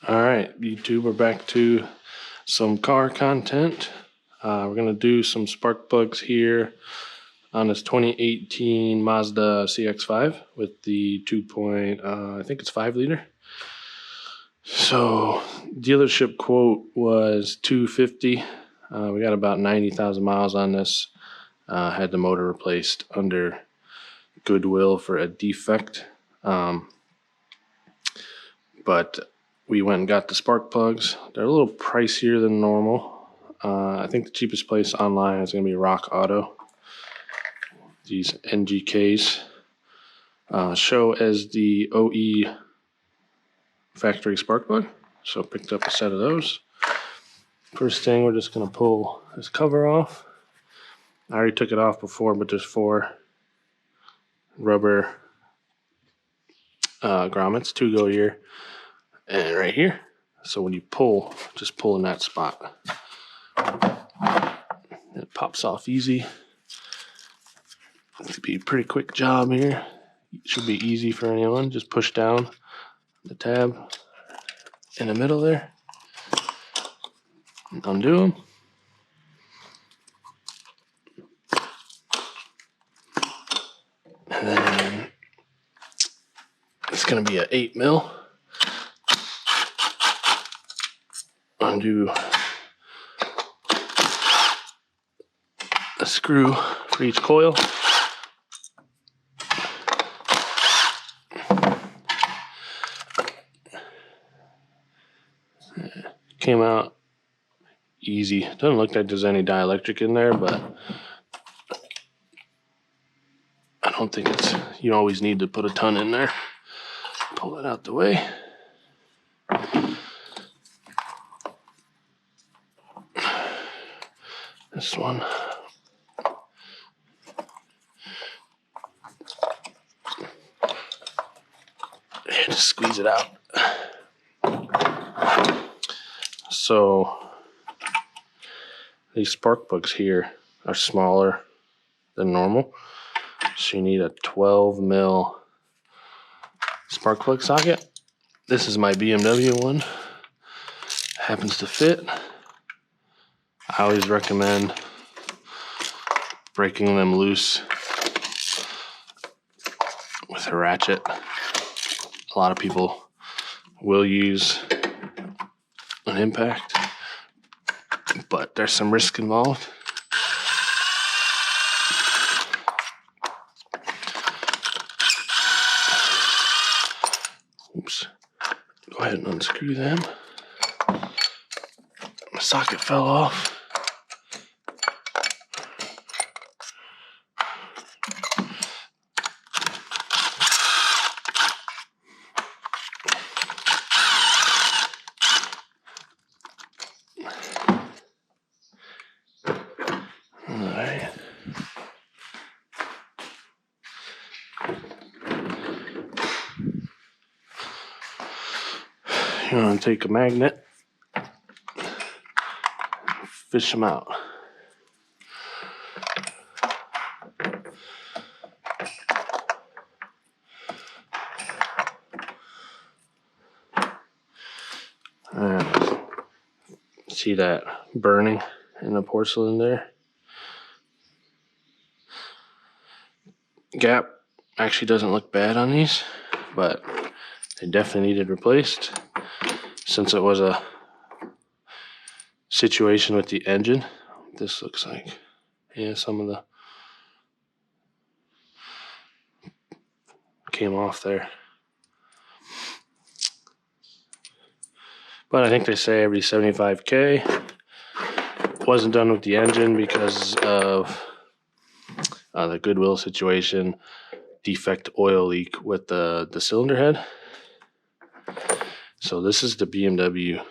All right, YouTube, we're back to some car content. We're going to do some spark plugs here on this 2018 Mazda Cx-5 with the 5 liter. So dealership quote was $250. We got about 90,000 miles on this. Had the motor replaced under Goodwill for a defect. But we went and got the spark plugs. They're a little pricier than normal. I think the cheapest place online is going to be Rock Auto. These NGKs show as the OE factory spark plug. So picked up a set of those. First thing, we're just going to pull this cover off. I already took it off before, but there's 4 rubber grommets, 2 go here and right here. So when you pull, just pull in that spot. It pops off easy. It'll be a pretty quick job here. It should be easy for anyone. Just push down the tab in the middle there. Undo them. And then it's going to be an 8 mil. Undo a screw for each coil. Came out easy. Doesn't look like there's any dielectric in there, but I don't think you always need to put a ton in there. Pull it out the way. This one. And just squeeze it out. So these spark plugs here are smaller than normal. So you need a 12 mil spark plug socket. This is my BMW one. Happens to fit. I always recommend breaking them loose with a ratchet. A lot of people will use an impact, but there's some risk involved. Oops. Go ahead and unscrew them. My socket fell off. Alright. You want to take a magnet, fish them out. See that burning in the porcelain there? Gap actually doesn't look bad on these, but they definitely needed replaced since it was a situation with the engine. This looks like, yeah, some of the came off there. But I think they say every 75K. Wasn't done with the engine because of the Goodwill situation, defect oil leak with the cylinder head. So this is the BMW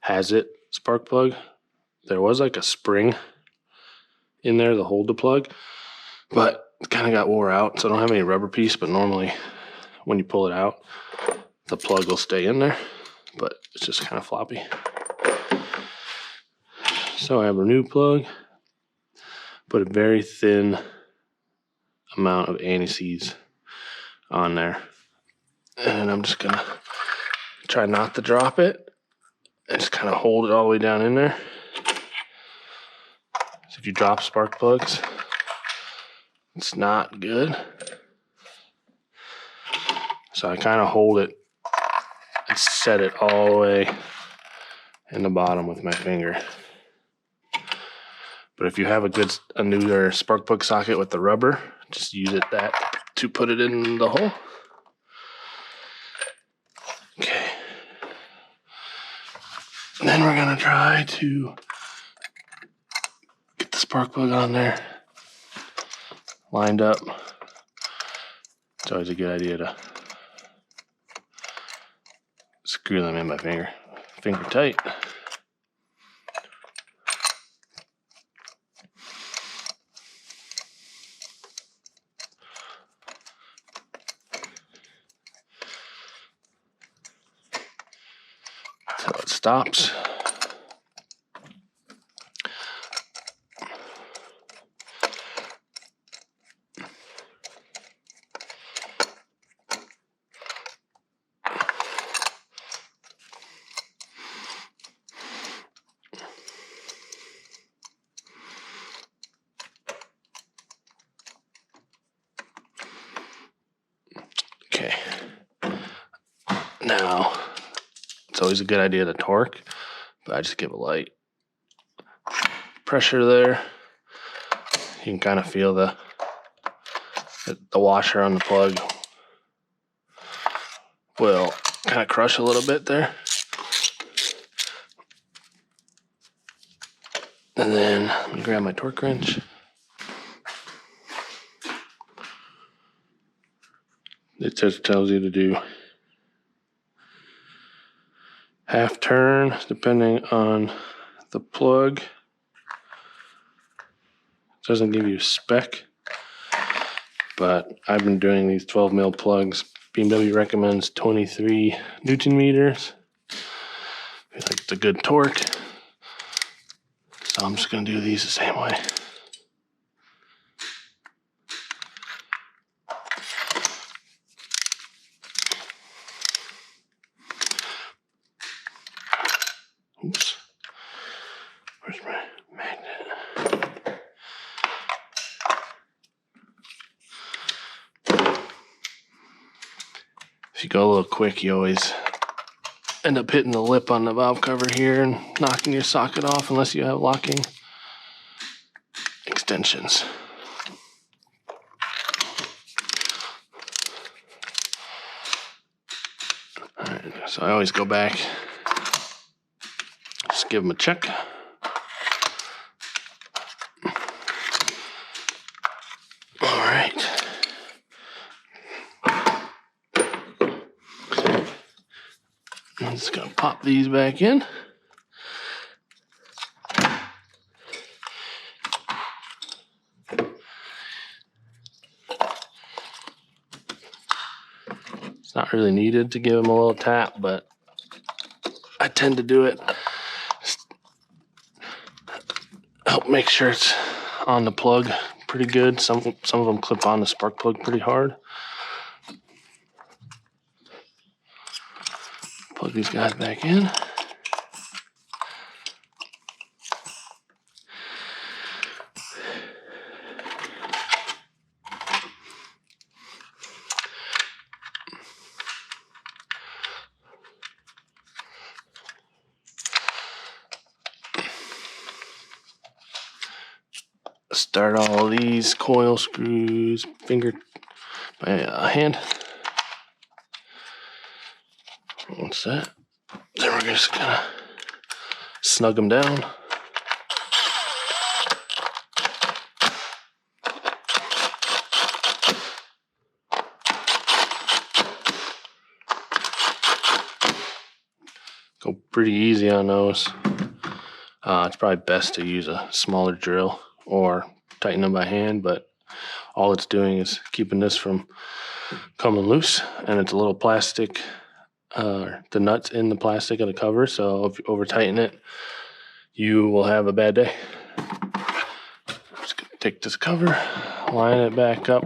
Has It spark plug. There was like a spring in there to hold the plug, but it kind of got wore out, so I don't have any rubber piece, but normally when you pull it out, the plug will stay in there, but it's just kind of floppy. So I have a new plug, put a very thin amount of anti-seize on there, and I'm just gonna Try not to drop it. And just kind of hold it all the way down in there. So if you drop spark plugs, it's not good. So I kind of hold it and set it all the way in the bottom with my finger. But if you have a newer spark plug socket with the rubber, just use that to put it in the hole. Okay. And then we're gonna try to get the spark plug on there, lined up. It's always a good idea to screw them in by finger tight. Until it stops. Okay. Now, it's always a good idea to torque, but I just give a light pressure there. You can kind of feel the washer on the plug will kind of crush a little bit there. And then let me grab my torque wrench. It just tells you to do half turn depending on the plug. It doesn't give you a spec, but I've been doing these 12 mil plugs. BMW recommends 23 Newton meters. I feel like it's a good torque. So I'm just gonna do these the same way. Oops. Where's my magnet? If you go a little quick, you always end up hitting the lip on the valve cover here and knocking your socket off unless you have locking extensions. Alright, so I always go back, just give them a check. Alright. I'm just gonna pop these back in. It's not really needed to give them a little tap, but I tend to do it. Just help make sure it's on the plug pretty good. Some of them clip on the spark plug pretty hard. Plug these guys back in. Start all these coil screws by hand. What's that? Then we're just gonna snug them down. Go pretty easy on those. It's probably best to use a smaller drill or tighten them by hand, but all it's doing is keeping this from coming loose, and it's a little plastic, the nuts in the plastic of the cover, so if you over tighten it, you will have a bad day. Just gonna take this cover, line it back up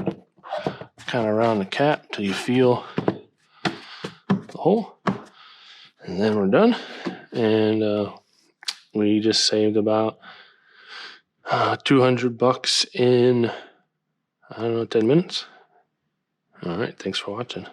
kind of around the cap till you feel the hole. And then we're done. And we just saved about $200 in, I don't know, 10 minutes. All right, thanks for watching.